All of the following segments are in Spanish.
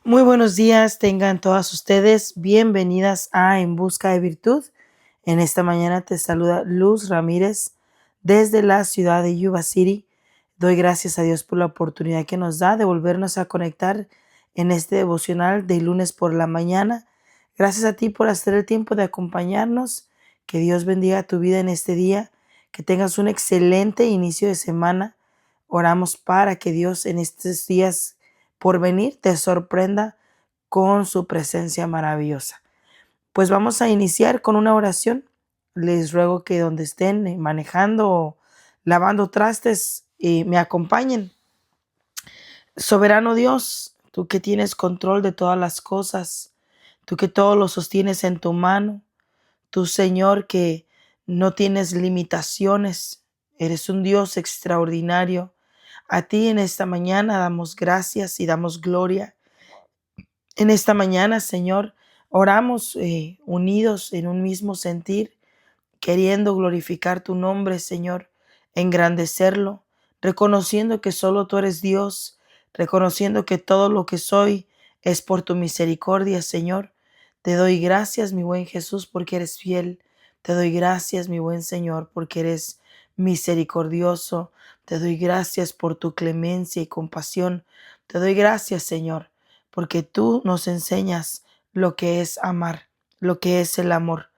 Muy buenos días, tengan todas ustedes bienvenidas a En Busca de Virtud. En esta mañana te saluda Luz Ramírez desde la ciudad de Yuba City. Doy gracias a Dios por la oportunidad que nos da de volvernos a conectar en este devocional de lunes por la mañana. Gracias a ti por hacer el tiempo de acompañarnos. Que Dios bendiga tu vida en este día. Que tengas un excelente inicio de semana. Oramos para que Dios en estos días por venir te sorprenda con su presencia maravillosa. Pues vamos a iniciar con una oración. Les ruego que donde estén manejando o lavando trastes, me acompañen. Soberano Dios, tú que tienes control de todas las cosas, tú que todo lo sostienes en tu mano, tú Señor que no tienes limitaciones, eres un Dios extraordinario. A ti en esta mañana damos gracias y damos gloria. En esta mañana, Señor, oramos unidos en un mismo sentir, queriendo glorificar tu nombre, Señor, engrandecerlo, reconociendo que solo tú eres Dios, reconociendo que todo lo que soy es por tu misericordia, Señor. Te doy gracias, mi buen Jesús, porque eres fiel. Te doy gracias, mi buen Señor, porque eres misericordioso. Te doy gracias por tu clemencia y compasión. Te doy gracias, Señor, porque tú nos enseñas lo que es amar, lo que es el amor.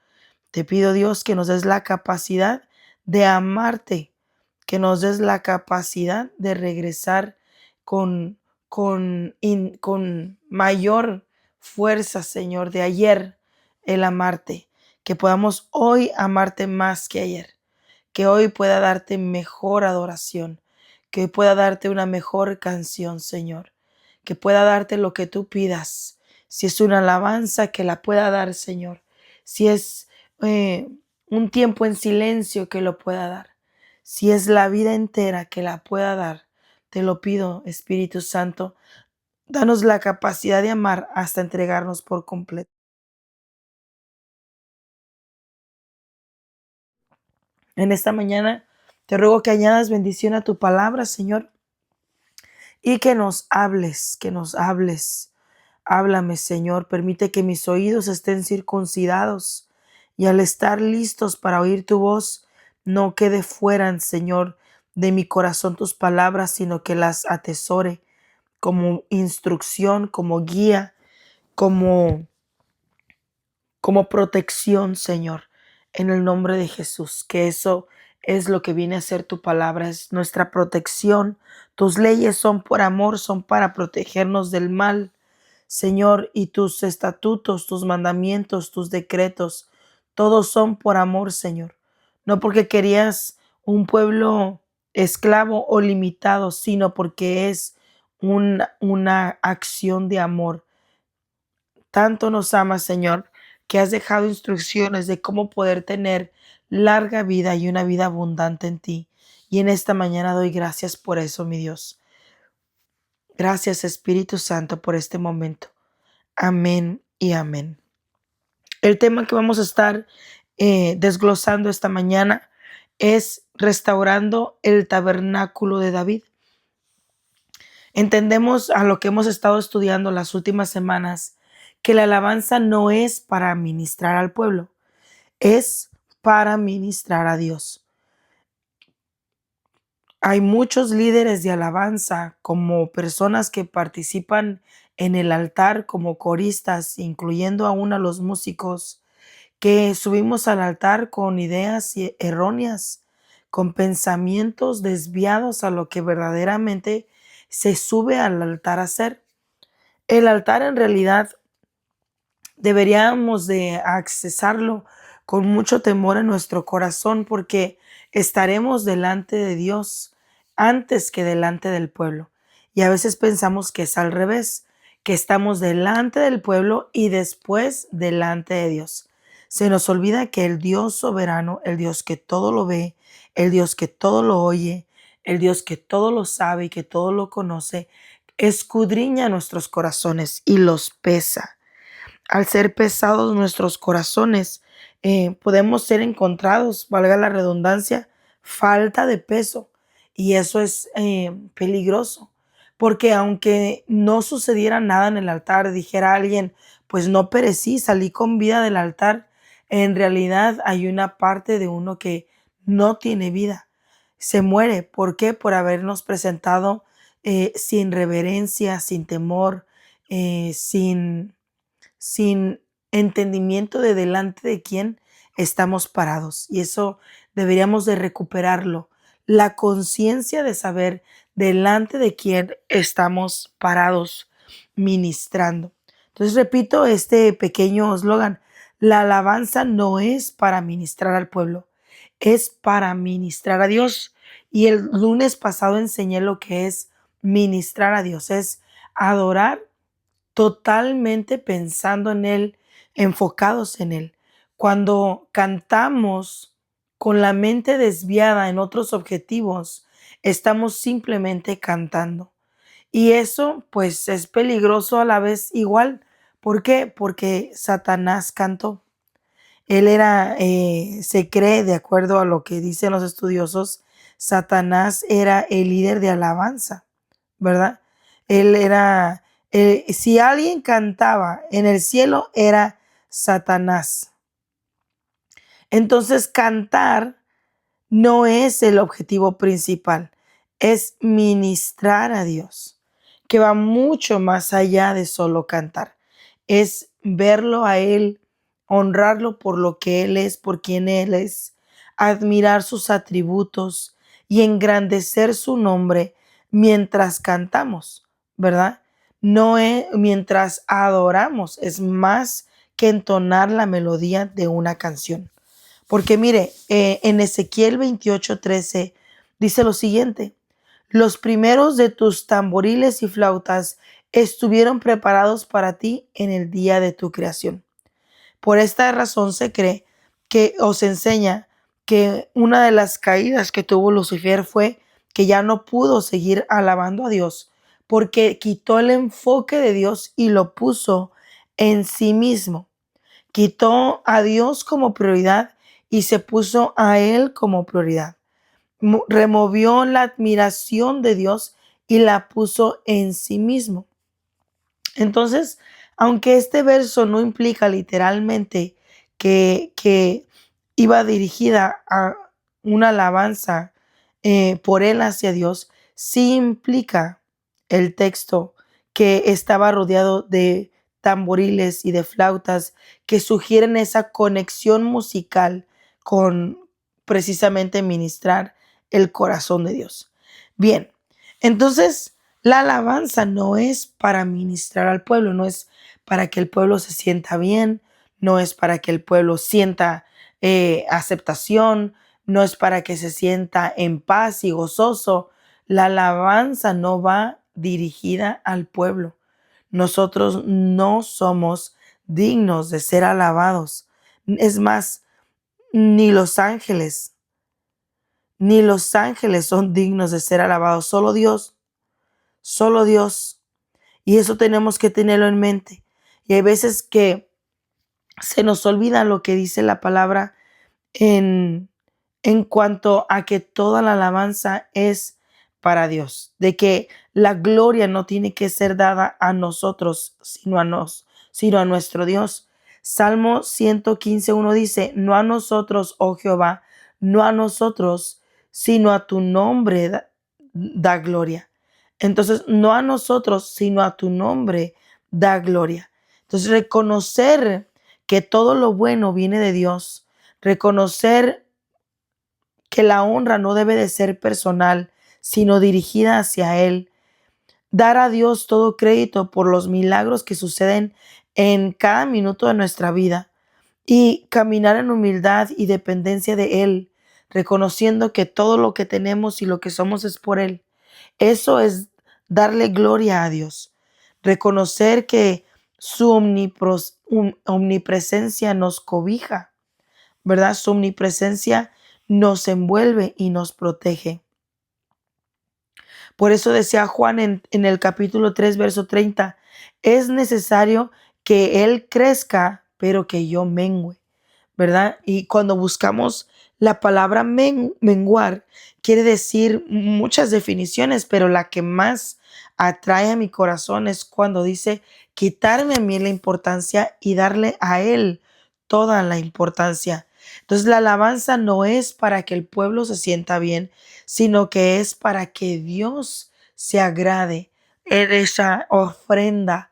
Te pido, Dios, que nos des la capacidad de amarte, que nos des la capacidad de regresar con mayor fuerza, Señor, de ayer, el amarte, que podamos hoy amarte más que ayer, que hoy pueda darte mejor adoración, que hoy pueda darte una mejor canción, Señor, que pueda darte lo que tú pidas. Si es una alabanza, que la pueda dar, Señor. Si es eh, un tiempo en silencio, que lo pueda dar. Si es la vida entera, que la pueda dar. Te lo pido, Espíritu Santo. Danos la capacidad de amar hasta entregarnos por completo. En esta mañana te ruego que añadas bendición a tu palabra, Señor, y que nos hables, que nos hables. Háblame, Señor, permite que mis oídos estén circuncidados y al estar listos para oír tu voz, no quede fuera, Señor, de mi corazón tus palabras, sino que las atesore como instrucción, como guía, como, como protección, Señor, en el nombre de Jesús, que eso es lo que viene a ser tu palabra, es nuestra protección. Tus leyes son por amor, son para protegernos del mal, Señor, y tus estatutos, tus mandamientos, tus decretos, todos son por amor, Señor. No porque querías un pueblo esclavo o limitado, sino porque es una acción de amor. Tanto nos amas, Señor, que has dejado instrucciones de cómo poder tener larga vida y una vida abundante en ti. Y en esta mañana doy gracias por eso, mi Dios. Gracias, Espíritu Santo, por este momento. Amén y amén. El tema que vamos a estar desglosando esta mañana es restaurando el tabernáculo de David. Entendemos a lo que hemos estado estudiando las últimas semanas que la alabanza no es para ministrar al pueblo, es para ministrar a Dios. Hay muchos líderes de alabanza como personas que participan en el altar como coristas, incluyendo aún a los músicos, que subimos al altar con ideas erróneas, con pensamientos desviados a lo que verdaderamente se sube al altar a hacer. El altar en realidad deberíamos de accesarlo con mucho temor en nuestro corazón porque estaremos delante de Dios antes que delante del pueblo. Y a veces pensamos que es al revés, que estamos delante del pueblo y después delante de Dios. Se nos olvida que el Dios soberano, el Dios que todo lo ve, el Dios que todo lo oye, el Dios que todo lo sabe y que todo lo conoce, escudriña nuestros corazones y los pesa. Al ser pesados nuestros corazones, podemos ser encontrados, valga la redundancia, falta de peso. Y eso es peligroso, porque aunque no sucediera nada en el altar, dijera alguien, pues no perecí, salí con vida del altar, en realidad hay una parte de uno que no tiene vida, se muere. ¿Por qué? Por habernos presentado sin reverencia, sin temor, sin entendimiento de delante de quién estamos parados. Y eso deberíamos de recuperarlo. La conciencia de saber delante de quién estamos parados ministrando. Entonces repito este pequeño eslogan. La alabanza no es para ministrar al pueblo, es para ministrar a Dios. Y el lunes pasado enseñé lo que es ministrar a Dios, es adorar totalmente pensando en Él, enfocados en Él. Cuando cantamos con la mente desviada en otros objetivos, estamos simplemente cantando. Y eso pues es peligroso a la vez igual. ¿Por qué? Porque Satanás cantó. Él era, se cree, de acuerdo a lo que dicen los estudiosos, Satanás era el líder de alabanza, ¿verdad? Él era, si alguien cantaba en el cielo, era Satanás. Entonces, cantar no es el objetivo principal, es ministrar a Dios, que va mucho más allá de solo cantar. Es verlo a Él, honrarlo por lo que Él es, por quien Él es, admirar sus atributos y engrandecer su nombre mientras cantamos, ¿verdad? No es mientras adoramos, es más que entonar la melodía de una canción. Porque mire, en Ezequiel 28:13 dice lo siguiente: los primeros de tus tamboriles y flautas estuvieron preparados para ti en el día de tu creación. Por esta razón se cree que os enseña que una de las caídas que tuvo Lucifer fue que ya no pudo seguir alabando a Dios porque quitó el enfoque de Dios y lo puso en sí mismo. Quitó a Dios como prioridad y se puso a Él como prioridad. Removió la admiración de Dios y la puso en sí mismo. Entonces, aunque este verso no implica literalmente que iba dirigida a una alabanza por él hacia Dios, sí implica el texto que estaba rodeado de tamboriles y de flautas que sugieren esa conexión musical con precisamente ministrar el corazón de Dios. Bien, entonces la alabanza no es para ministrar al pueblo, no es para que el pueblo se sienta bien, no es para que el pueblo sienta aceptación, no es para que se sienta en paz y gozoso. La alabanza no va dirigida al pueblo. Nosotros no somos dignos de ser alabados. Es más, ni los ángeles, ni los ángeles son dignos de ser alabados. Solo Dios. Solo Dios. Y eso tenemos que tenerlo en mente. Y hay veces que se nos olvida lo que dice la palabra en, en cuanto a que toda la alabanza es para Dios. De que la gloria no tiene que ser dada a nosotros, sino a nuestro Dios. Salmo 115:1 dice: no a nosotros, oh Jehová, no a nosotros, sino a tu nombre da gloria. Entonces, no a nosotros, sino a tu nombre da gloria. Entonces, reconocer que todo lo bueno viene de Dios, reconocer que la honra no debe de ser personal, sino dirigida hacia Él, dar a Dios todo crédito por los milagros que suceden en cada minuto de nuestra vida y caminar en humildad y dependencia de Él, reconociendo que todo lo que tenemos y lo que somos es por Él. Eso es darle gloria a Dios. Reconocer que su omnipresencia nos cobija, ¿verdad? Su omnipresencia nos envuelve y nos protege. Por eso decía Juan en el capítulo 3, verso 30, es necesario que Él crezca, pero que yo mengüe. ¿verdad? Y cuando buscamos la palabra menguar, quiere decir muchas definiciones, pero la que más atrae a mi corazón es cuando dice quitarme a mí la importancia y darle a Él toda la importancia. Entonces la alabanza no es para que el pueblo se sienta bien, sino que es para que Dios se agrade en esa ofrenda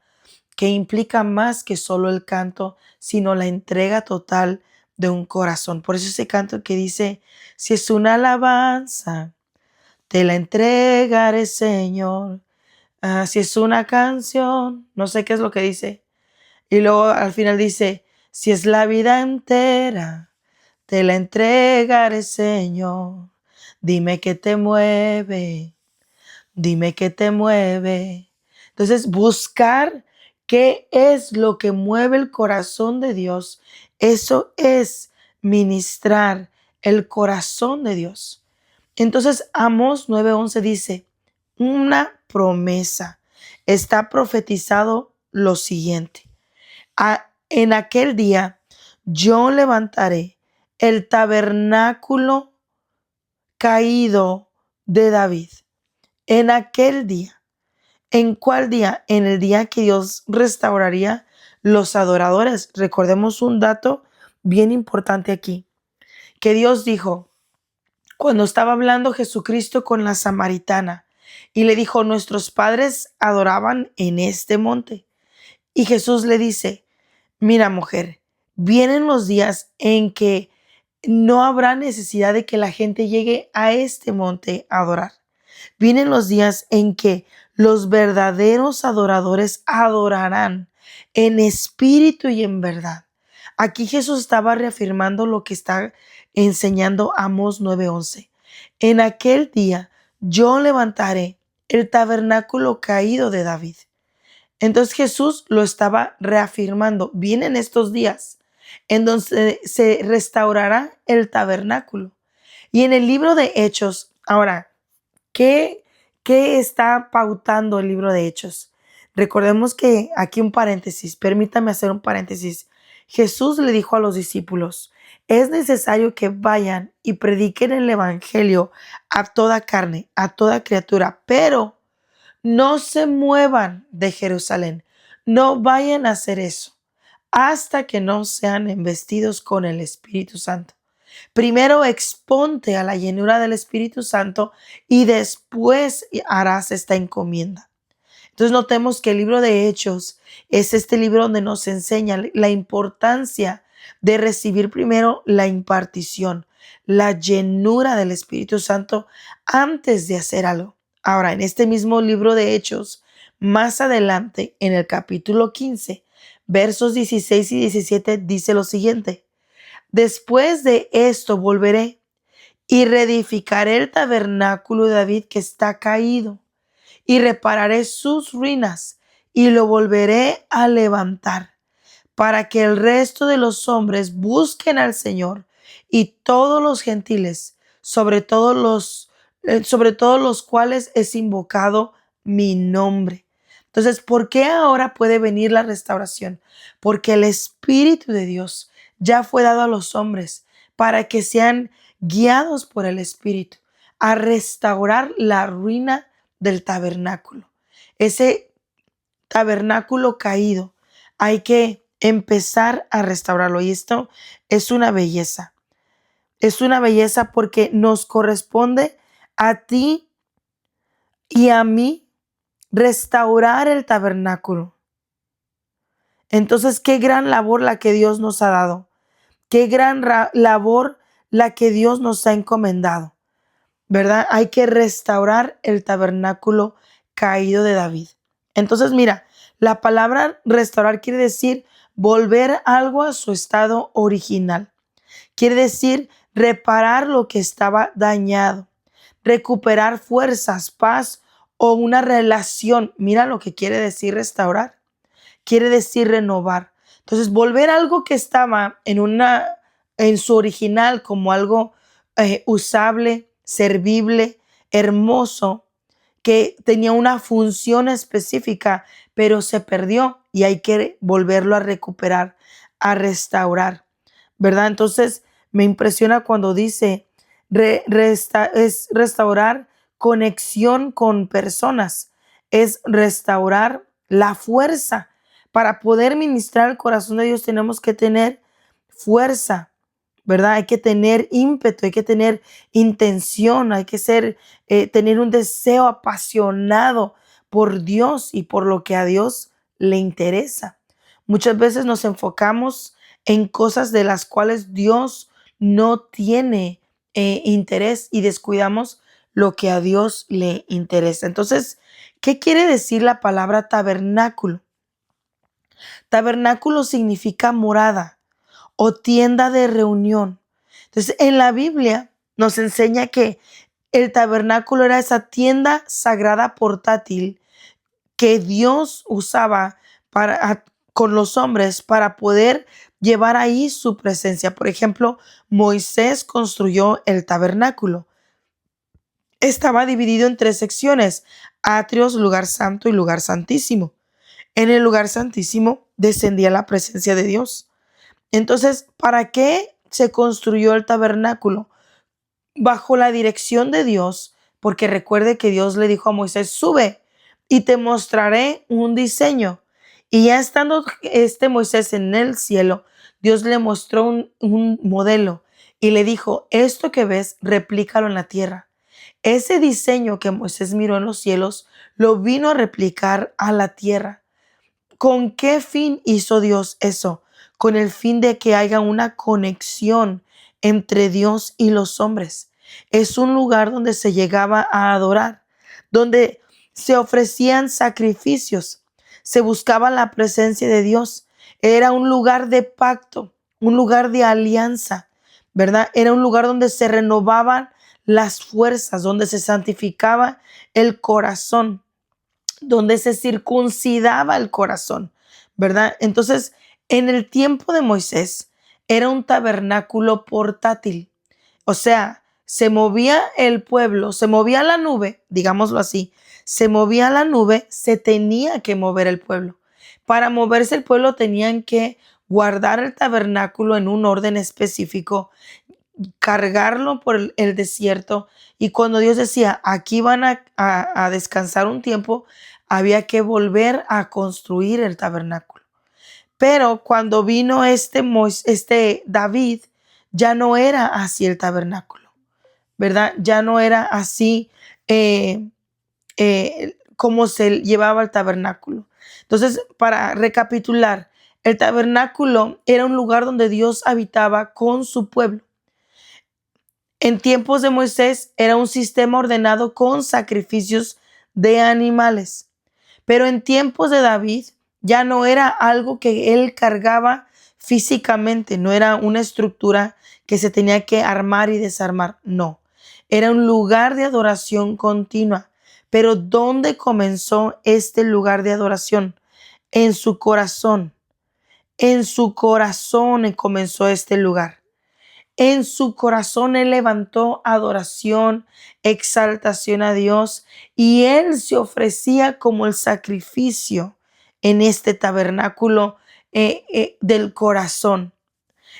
que implica más que solo el canto, sino la entrega total de un corazón. Por eso ese canto que dice, si es una alabanza, te la entregaré, Señor. Ah, si es una canción, no sé qué es lo que dice. Y luego al final dice, si es la vida entera, te la entregaré, Señor. Dime qué te mueve. Dime qué te mueve. Entonces, buscar qué es lo que mueve el corazón de Dios. Eso es ministrar el corazón de Dios. Entonces, Amós 9:11 dice, una promesa. Está profetizado lo siguiente. En aquel día yo levantaré el tabernáculo caído de David. En aquel día. ¿En cuál día? En el día que Dios restauraría los adoradores. Recordemos un dato bien importante aquí, que Dios dijo cuando estaba hablando Jesucristo con la samaritana y le dijo, nuestros padres adoraban en este monte. Y Jesús le dice, mira mujer, vienen los días en que no habrá necesidad de que la gente llegue a este monte a adorar. Vienen los días en que los verdaderos adoradores adorarán en espíritu y en verdad. Aquí Jesús estaba reafirmando lo que está enseñando Amós 9:11. En aquel día yo levantaré el tabernáculo caído de David. Entonces Jesús lo estaba reafirmando. Vienen estos días en donde se restaurará el tabernáculo. Y en el libro de Hechos, ahora, ¿qué, qué está pautando el libro de Hechos? Recordemos que aquí un paréntesis, permítame hacer un paréntesis. Jesús le dijo a los discípulos, es necesario que vayan y prediquen el evangelio a toda carne, a toda criatura, pero no se muevan de Jerusalén, no vayan a hacer eso hasta que no sean investidos con el Espíritu Santo. Primero exponte a la llenura del Espíritu Santo y después harás esta encomienda. Entonces notemos que el libro de Hechos es este libro donde nos enseña la importancia de recibir primero la impartición, la llenura del Espíritu Santo antes de hacer algo. Ahora, en este mismo libro de Hechos, más adelante, en el capítulo 15, versos 16 y 17, dice lo siguiente. Después de esto volveré y reedificaré el tabernáculo de David que está caído y repararé sus ruinas y lo volveré a levantar para que el resto de los hombres busquen al Señor y todos los gentiles, sobre todos los cuales es invocado mi nombre. Entonces, ¿por qué ahora puede venir la restauración? Porque el Espíritu de Dios ya fue dado a los hombres para que sean guiados por el Espíritu a restaurar la ruina del tabernáculo. Ese tabernáculo caído, hay que empezar a restaurarlo. Y esto es una belleza. Es una belleza porque nos corresponde a ti y a mí restaurar el tabernáculo. Entonces, qué gran labor la que Dios nos ha dado. Qué gran labor la que Dios nos ha encomendado, ¿verdad? Hay que restaurar el tabernáculo caído de David. Entonces, mira, la palabra restaurar quiere decir volver algo a su estado original. Quiere decir reparar lo que estaba dañado, recuperar fuerzas, paz o una relación. Mira lo que quiere decir restaurar. Quiere decir renovar. Entonces, volver algo que estaba en su original como algo usable, servible, hermoso, que tenía una función específica, pero se perdió y hay que volverlo a recuperar, a restaurar. ¿verdad? Entonces me impresiona cuando dice es restaurar conexión con personas, es restaurar la fuerza. Para poder ministrar el corazón de Dios tenemos que tener fuerza, ¿verdad? Hay que tener ímpetu, hay que tener intención, hay que tener un deseo apasionado por Dios y por lo que a Dios le interesa. Muchas veces nos enfocamos en cosas de las cuales Dios no tiene interés y descuidamos lo que a Dios le interesa. Entonces, ¿qué quiere decir la palabra tabernáculo? Tabernáculo significa morada o tienda de reunión. Entonces, en la Biblia nos enseña que el tabernáculo era esa tienda sagrada portátil que Dios usaba con los hombres para poder llevar ahí su presencia. Por ejemplo, Moisés construyó el tabernáculo. Estaba dividido en 3 secciones: atrios, lugar santo y lugar santísimo. En el lugar santísimo descendía la presencia de Dios. Entonces, ¿para qué se construyó el tabernáculo? Bajo la dirección de Dios, porque recuerde que Dios le dijo a Moisés: sube y te mostraré un diseño. Y ya estando Moisés en el cielo, Dios le mostró un modelo y le dijo: esto que ves, replícalo en la tierra. Ese diseño que Moisés miró en los cielos, lo vino a replicar a la tierra. ¿Con qué fin hizo Dios eso? Con el fin de que haya una conexión entre Dios y los hombres. Es un lugar donde se llegaba a adorar, donde se ofrecían sacrificios, se buscaba la presencia de Dios. Era un lugar de pacto, un lugar de alianza, ¿verdad? Era un lugar donde se renovaban las fuerzas, donde se santificaba el corazón, donde se circuncidaba el corazón, ¿verdad? Entonces, en el tiempo de Moisés era un tabernáculo portátil. O sea, se movía el pueblo, se movía la nube, digámoslo así, se movía la nube, se tenía que mover el pueblo. Para moverse el pueblo tenían que guardar el tabernáculo en un orden específico, cargarlo por el desierto, y cuando Dios decía aquí van a descansar un tiempo, había que volver a construir el tabernáculo. Pero cuando vino este David, ya no era así el tabernáculo, ¿verdad? Ya no era así como se llevaba el tabernáculo. Entonces, para recapitular, el tabernáculo era un lugar donde Dios habitaba con su pueblo. En tiempos de Moisés era un sistema ordenado con sacrificios de animales, pero en tiempos de David ya no era algo que él cargaba físicamente, no era una estructura que se tenía que armar y desarmar, no. Era un lugar de adoración continua. Pero ¿dónde comenzó este lugar de adoración? En su corazón. En su corazón comenzó este lugar. En su corazón él levantó adoración, exaltación a Dios, y él se ofrecía como el sacrificio en este tabernáculo del corazón.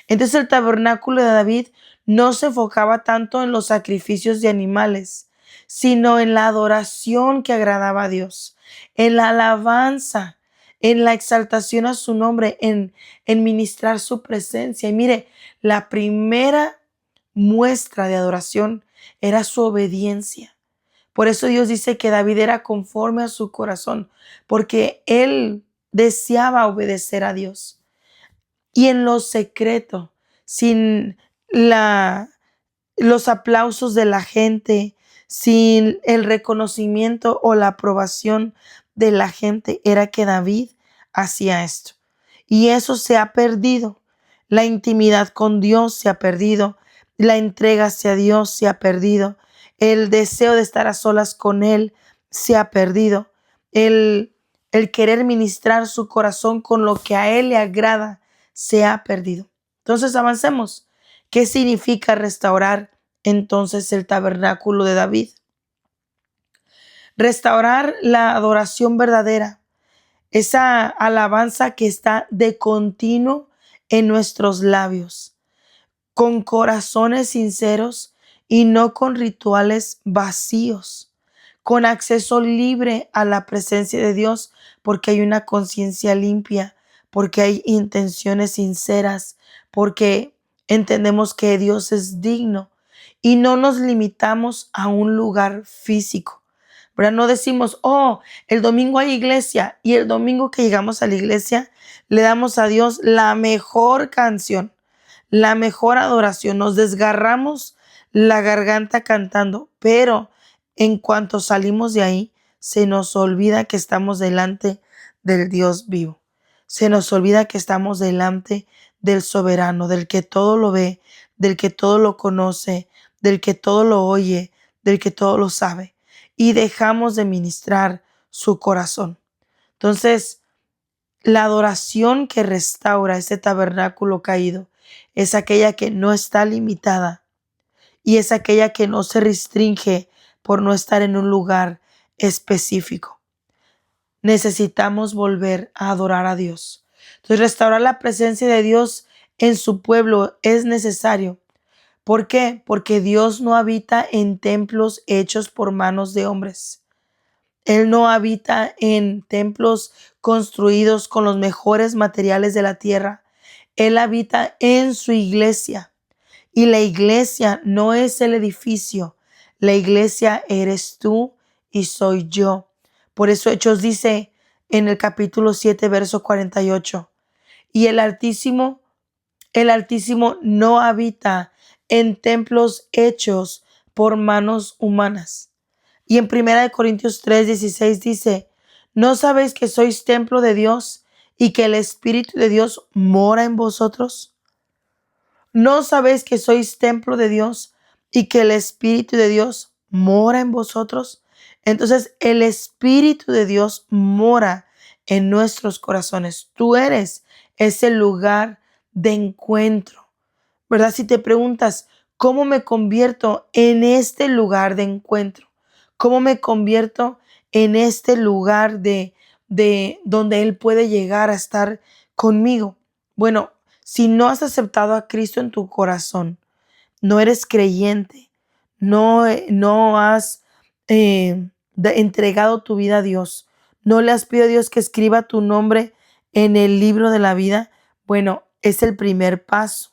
Entonces el tabernáculo de David no se enfocaba tanto en los sacrificios de animales, sino en la adoración que agradaba a Dios, en la alabanza, en la exaltación a su nombre, en ministrar su presencia. Y mire, la primera muestra de adoración era su obediencia. Por eso Dios dice que David era conforme a su corazón, porque él deseaba obedecer a Dios. Y en lo secreto, sin los aplausos de la gente, sin el reconocimiento o la aprobación de la gente, era que David hacía esto. Y eso se ha perdido. La intimidad con Dios se ha perdido. La entrega hacia Dios se ha perdido. El deseo de estar a solas con Él se ha perdido. El querer ministrar su corazón con lo que a Él le agrada se ha perdido. Entonces avancemos. ¿Qué significa restaurar entonces el tabernáculo de David? Restaurar la adoración verdadera, esa alabanza que está de continuo en nuestros labios. con corazones sinceros y no con rituales vacíos, con acceso libre a la presencia de Dios, porque hay una conciencia limpia, porque hay intenciones sinceras, porque entendemos que Dios es digno y no nos limitamos a un lugar físico. ¿Verdad? No decimos, oh, el domingo hay iglesia y el domingo que llegamos a la iglesia le damos a Dios la mejor canción, la mejor adoración. Nos desgarramos la garganta cantando, pero en cuanto salimos de ahí, se nos olvida que estamos delante del Dios vivo. Se nos olvida que estamos delante del soberano, del que todo lo ve, del que todo lo conoce, del que todo lo oye, del que todo lo sabe. Y dejamos de ministrar su corazón. Entonces, la adoración que restaura ese tabernáculo caído es aquella que no está limitada y es aquella que no se restringe por no estar en un lugar específico. Necesitamos volver a adorar a Dios. Entonces, restaurar la presencia de Dios en su pueblo es necesario. ¿Por qué? Porque Dios no habita en templos hechos por manos de hombres. Él no habita en templos construidos con los mejores materiales de la tierra. Él habita en su iglesia. Y la iglesia no es el edificio. La iglesia eres tú y soy yo. Por eso Hechos dice en el capítulo 7, verso 48. Y el Altísimo no habita en templos hechos por manos humanas. Y en 1 Corintios 3:16 dice, ¿no sabéis que sois templo de Dios y que el Espíritu de Dios mora en vosotros? ¿No sabéis que sois templo de Dios y que el Espíritu de Dios mora en vosotros? Entonces el Espíritu de Dios mora en nuestros corazones. Tú eres ese lugar de encuentro, ¿verdad? Si te preguntas, ¿cómo me convierto en este lugar de encuentro? ¿Cómo me convierto en este lugar de donde Él puede llegar a estar conmigo? Bueno, si no has aceptado a Cristo en tu corazón, no eres creyente, no has entregado tu vida a Dios, no le has pedido a Dios que escriba tu nombre en el libro de la vida, bueno, es el primer paso.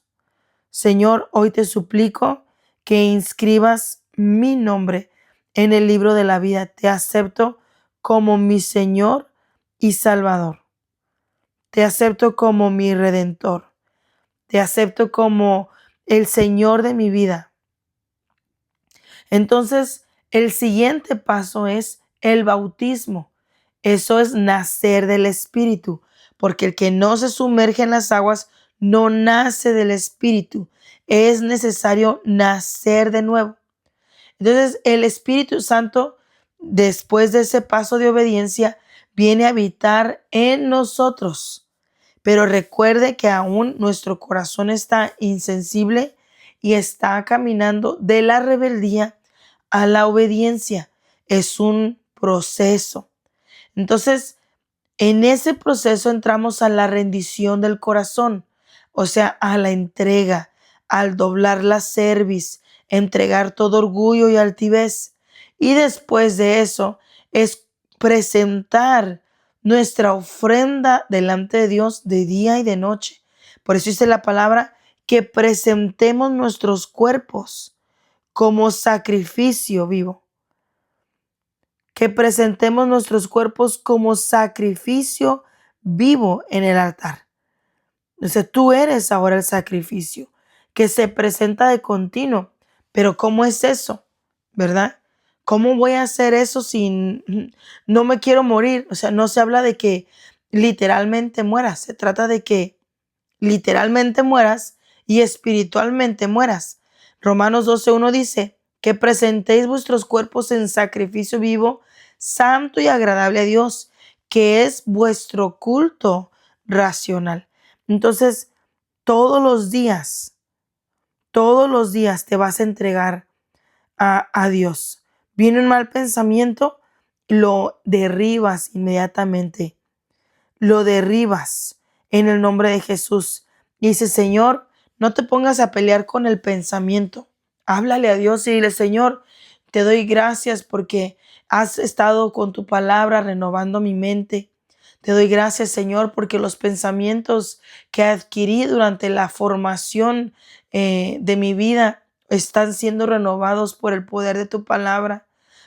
Señor, hoy te suplico que inscribas mi nombre en el libro de la vida. Te acepto como mi Señor y Salvador. Te acepto como mi Redentor. Te acepto como el Señor de mi vida. Entonces, el siguiente paso es el bautismo. Eso es nacer del Espíritu, porque el que no se sumerge en las aguas no nace del Espíritu. Es necesario nacer de nuevo. Entonces, el Espíritu Santo, después de ese paso de obediencia, viene a habitar en nosotros. Pero recuerde que aún nuestro corazón está insensible y está caminando de la rebeldía a la obediencia. Es un proceso. Entonces, en ese proceso entramos a la rendición del corazón, o sea, a la entrega, al doblar la cerviz, entregar todo orgullo y altivez. Y después de eso es presentar nuestra ofrenda delante de Dios de día y de noche. Por eso dice la palabra que presentemos nuestros cuerpos como sacrificio vivo. Que presentemos nuestros cuerpos como sacrificio vivo en el altar. Entonces tú eres ahora el sacrificio que se presenta de continuo. Pero ¿cómo es eso? ¿Verdad? ¿Cómo voy a hacer eso si no me quiero morir? O sea, no se habla de que literalmente mueras. Se trata de que literalmente mueras y espiritualmente mueras. Romanos 12:1 dice que presentéis vuestros cuerpos en sacrificio vivo, santo y agradable a Dios, que es vuestro culto racional. Entonces, todos los días te vas a entregar a Dios. Viene un mal pensamiento, lo derribas inmediatamente. Lo derribas en el nombre de Jesús. Y dice, Señor, No te pongas a pelear con el pensamiento. Háblale a Dios y dile, Señor, te doy gracias porque has estado con tu palabra renovando mi mente. Te doy gracias, Señor, porque los pensamientos que adquirí durante la formación de mi vida están siendo renovados por el poder de tu palabra.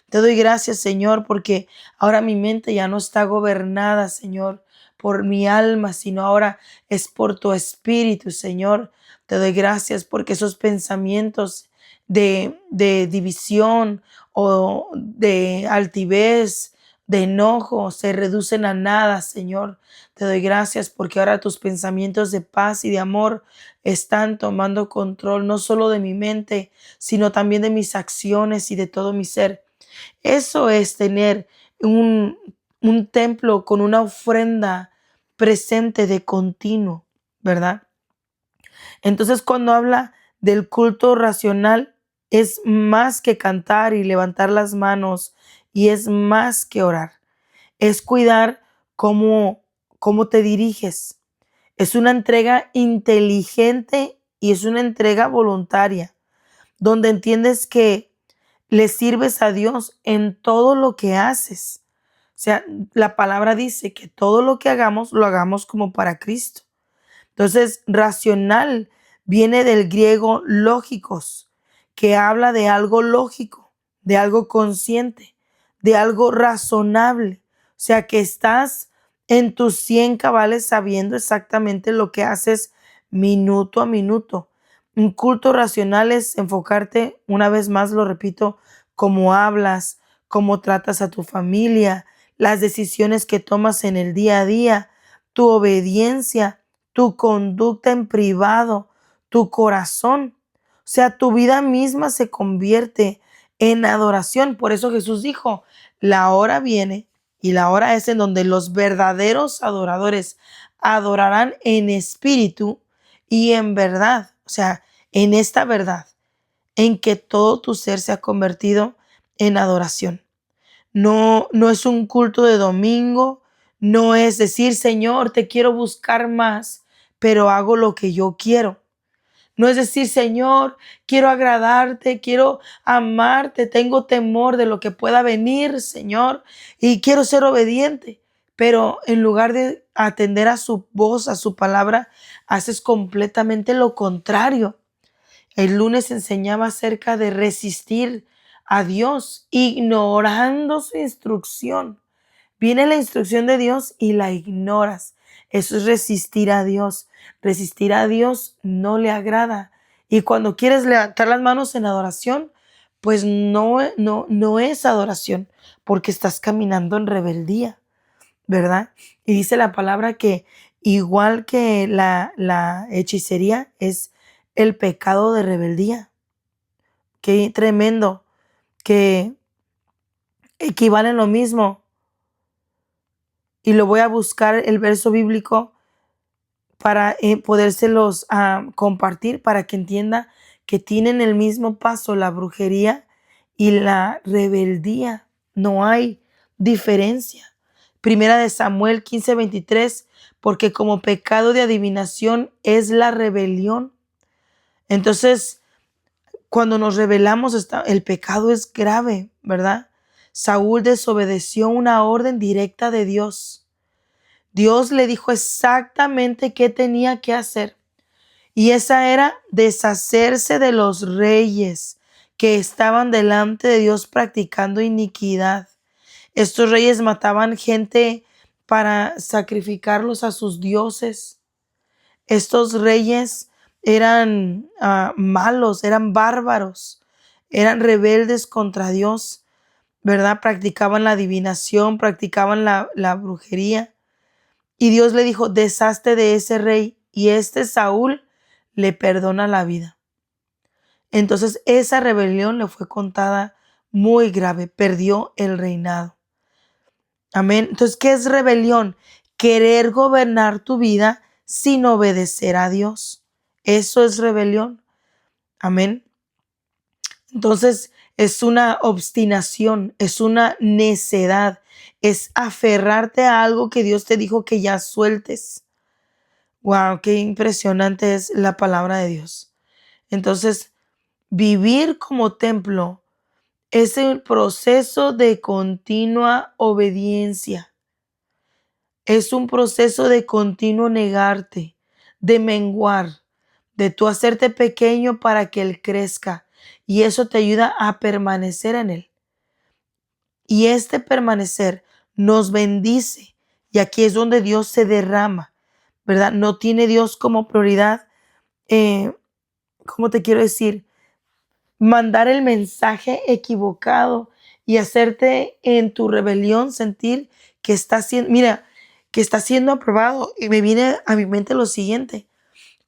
Te doy gracias, Señor, porque ahora mi mente ya no está gobernada, Señor, por mi alma, sino ahora es por tu espíritu, Señor. Te doy gracias porque esos pensamientos de división o de altivez, de enojo, se reducen a nada, Señor. Te doy gracias porque ahora tus pensamientos de paz y de amor están tomando control no solo de mi mente, sino también de mis acciones y de todo mi ser. Eso es tener un, un templo con una ofrenda presente de continuo, ¿verdad? Entonces, cuando habla del culto racional, es más que cantar y levantar las manos y es más que orar. Es cuidar cómo te diriges. Es una entrega inteligente y es una entrega voluntaria, donde entiendes que le sirves a Dios en todo lo que haces. O sea, la palabra dice que todo lo que hagamos, lo hagamos como para Cristo. Entonces, racional viene del griego lógicos, que habla de algo lógico, de algo consciente, de algo razonable. O sea, que estás en tus 100 cabales sabiendo exactamente lo que haces minuto a minuto. Un culto racional es enfocarte, una vez más lo repito, cómo hablas, cómo tratas a tu familia, las decisiones que tomas en el día a día, tu obediencia, tu conducta en privado, tu corazón. O sea, tu vida misma se convierte en adoración. Por eso Jesús dijo, la hora viene y la hora es en donde los verdaderos adoradores adorarán en espíritu y en verdad. O sea, en esta verdad, en que todo tu ser se ha convertido en adoración. No es un culto de domingo, no es decir, Señor, te quiero buscar más, pero hago lo que yo quiero. No es decir, Señor, quiero agradarte, quiero amarte, tengo temor de lo que pueda venir, Señor, y quiero ser obediente. Pero en lugar de atender a su voz, a su palabra, haces completamente lo contrario. El lunes enseñaba acerca de resistir a Dios, ignorando su instrucción. Viene la instrucción de Dios y la ignoras. Eso es resistir a Dios. Resistir a Dios no le agrada. Y cuando quieres levantar las manos en adoración, pues no es adoración, porque estás caminando en rebeldía, ¿verdad? Y dice la palabra que igual que la hechicería es el pecado de rebeldía. Qué tremendo, que equivalen lo mismo. Y lo voy a buscar el verso bíblico para podérselos compartir para que entienda que tienen el mismo paso la brujería y la rebeldía. No hay diferencia. Primera de Samuel 15:23, porque como pecado de adivinación es la rebelión. Entonces, cuando nos rebelamos, el pecado es grave, ¿verdad? Saúl desobedeció una orden directa de Dios. Dios le dijo exactamente qué tenía que hacer. Y esa era deshacerse de los reyes que estaban delante de Dios practicando iniquidad. Estos reyes mataban gente para sacrificarlos a sus dioses. Estos reyes eran malos, eran bárbaros, eran rebeldes contra Dios, ¿verdad? Practicaban la adivinación, practicaban la brujería. Y Dios le dijo, deshazte de ese rey. Y este Saúl le perdona la vida. Entonces esa rebelión le fue contada muy grave. Perdió el reinado. Amén. Entonces, ¿qué es rebelión? Querer gobernar tu vida sin obedecer a Dios. Eso es rebelión. Amén. Entonces, es una obstinación, es una necedad, es aferrarte a algo que Dios te dijo que ya sueltes. Wow, qué impresionante es la palabra de Dios. Entonces, vivir como templo es el proceso de continua obediencia. Es un proceso de continuo negarte, de menguar, de tú hacerte pequeño para que Él crezca. Y eso te ayuda a permanecer en Él. Y este permanecer nos bendice. Y aquí es donde Dios se derrama, ¿verdad? No tiene Dios como prioridad, ¿cómo te quiero decir? Mandar el mensaje equivocado y hacerte en tu rebelión sentir que está siendo, mira, que está siendo aprobado. Y me viene a mi mente lo siguiente.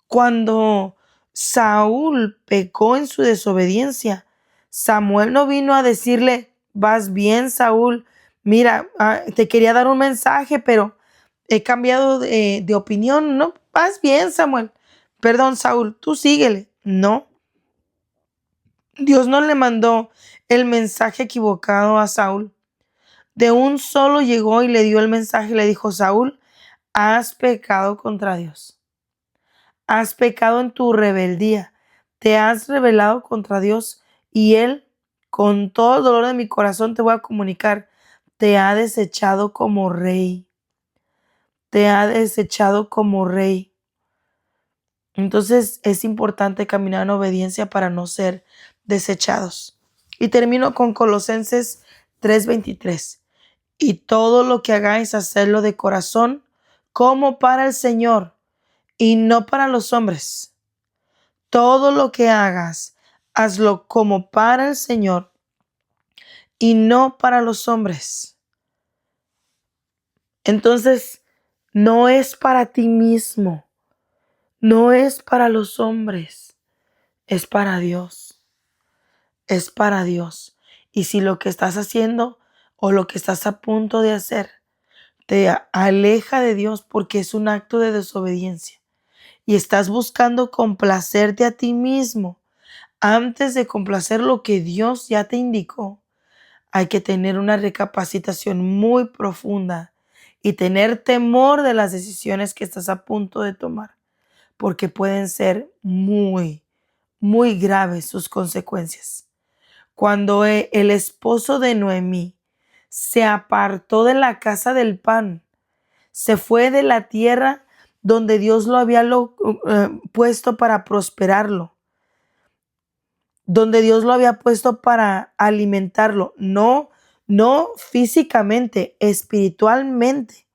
Cuando Saúl pecó en su desobediencia, Samuel no vino a decirle, vas bien, Saúl, mira, te quería dar un mensaje, pero he cambiado de opinión. No, vas bien, Samuel. Perdón, Saúl, tú síguele. No, Dios no le mandó el mensaje equivocado a Saúl. De un solo llegó y le dio el mensaje y le dijo, Saúl, has pecado contra Dios. Has pecado en tu rebeldía. Te has rebelado contra Dios y Él, con todo el dolor de mi corazón, te voy a comunicar, te ha desechado como rey. Te ha desechado como rey. Entonces es importante caminar en obediencia para no ser desechados. Y termino con Colosenses 3:23. Y todo lo que hagáis, hacerlo de corazón, como para el Señor y no para los hombres. Todo lo que hagas, hazlo como para el Señor y no para los hombres. Entonces, no es para ti mismo, no es para los hombres, es para Dios, es para Dios. Y si lo que estás haciendo o lo que estás a punto de hacer te aleja de Dios porque es un acto de desobediencia y estás buscando complacerte a ti mismo antes de complacer lo que Dios ya te indicó, hay que tener una recapacitación muy profunda y tener temor de las decisiones que estás a punto de tomar, porque pueden ser muy, muy graves sus consecuencias. Cuando el esposo de Noemí se apartó de la casa del pan, se fue de la tierra donde Dios lo había puesto para prosperarlo, donde Dios lo había puesto para alimentarlo, no físicamente, espiritualmente,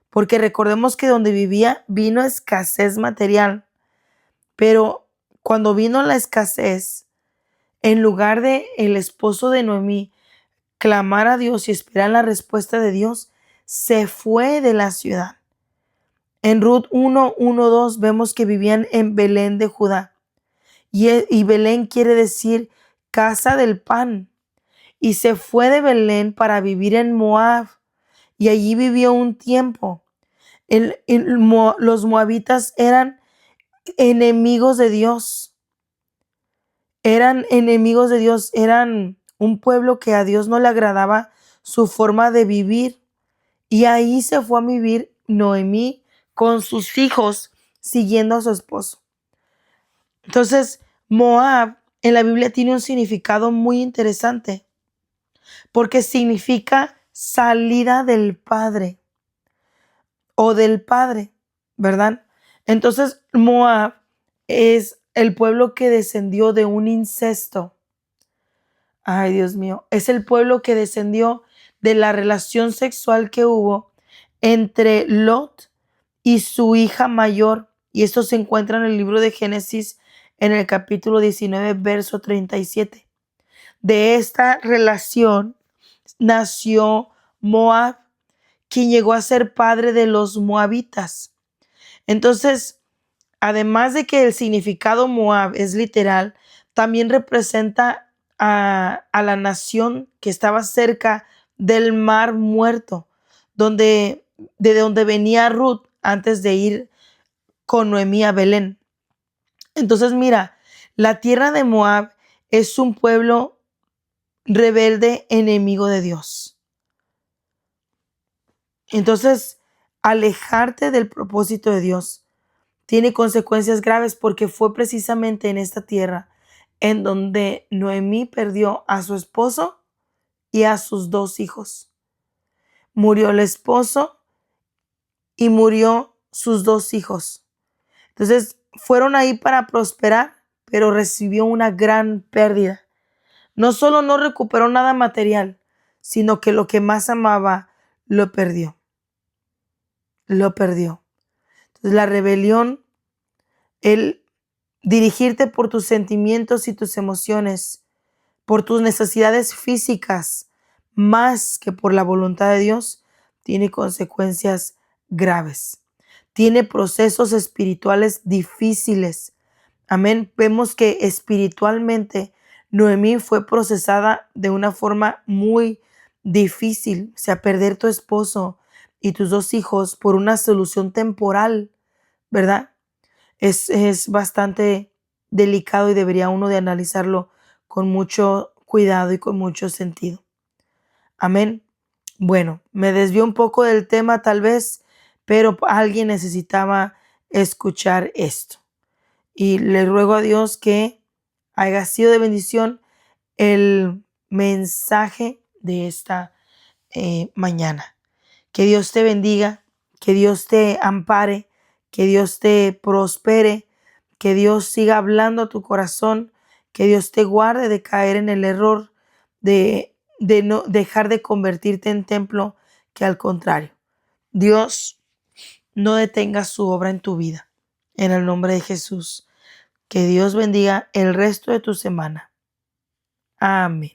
porque recordemos que donde vivía vino escasez material, pero cuando vino la escasez, en lugar de el esposo de Noemí clamar a Dios y esperar la respuesta de Dios, se fue de la ciudad. En Ruth 1:1-2 vemos que vivían en Belén de Judá. Y Belén quiere decir casa del pan. Y se fue de Belén para vivir en Moab. Y allí vivió un tiempo. Los moabitas eran enemigos de Dios. Eran enemigos de Dios. Eran un pueblo que a Dios no le agradaba su forma de vivir. Y ahí se fue a vivir Noemí con sus hijos siguiendo a su esposo. Entonces, Moab en la Biblia tiene un significado muy interesante porque significa salida del padre o del padre, ¿verdad? Entonces, Moab es el pueblo que descendió de un incesto. Ay, Dios mío, es el pueblo que descendió de la relación sexual que hubo entre Lot y su hija mayor. Y esto se encuentra en el libro de Génesis en el capítulo 19, verso 37. De esta relación nació Moab, quien llegó a ser padre de los moabitas. Entonces, además de que el significado Moab es literal, también representa a la nación que estaba cerca del mar muerto, de donde venía Ruth antes de ir con Noemí a Belén. Entonces, mira, la tierra de Moab es un pueblo rebelde, enemigo de Dios. Entonces, alejarte del propósito de Dios tiene consecuencias graves porque fue precisamente en esta tierra en donde Noemí perdió a su esposo y a sus 2 hijos. Murió el esposo y murió sus 2 hijos. Entonces fueron ahí para prosperar, pero recibió una gran pérdida. No solo no recuperó nada material, sino que lo que más amaba lo perdió. Lo perdió. Entonces la rebelión, el dirigirte por tus sentimientos y tus emociones, por tus necesidades físicas, más que por la voluntad de Dios, tiene consecuencias graves. Tiene procesos espirituales difíciles. Amén. Vemos que espiritualmente Noemí fue procesada de una forma muy difícil. O sea, perder tu esposo y tus 2 hijos por una solución temporal, ¿verdad? Es bastante delicado y debería uno de analizarlo con mucho cuidado y con mucho sentido. Amén. Bueno, me desvió un poco del tema tal vez, pero alguien necesitaba escuchar esto. Y le ruego a Dios que haya sido de bendición el mensaje de esta mañana. Que Dios te bendiga, que Dios te ampare, que Dios te prospere, que Dios siga hablando a tu corazón, que Dios te guarde de caer en el error de no dejar de convertirte en templo, que al contrario, Dios no detenga su obra en tu vida. En el nombre de Jesús, que Dios bendiga el resto de tu semana. Amén.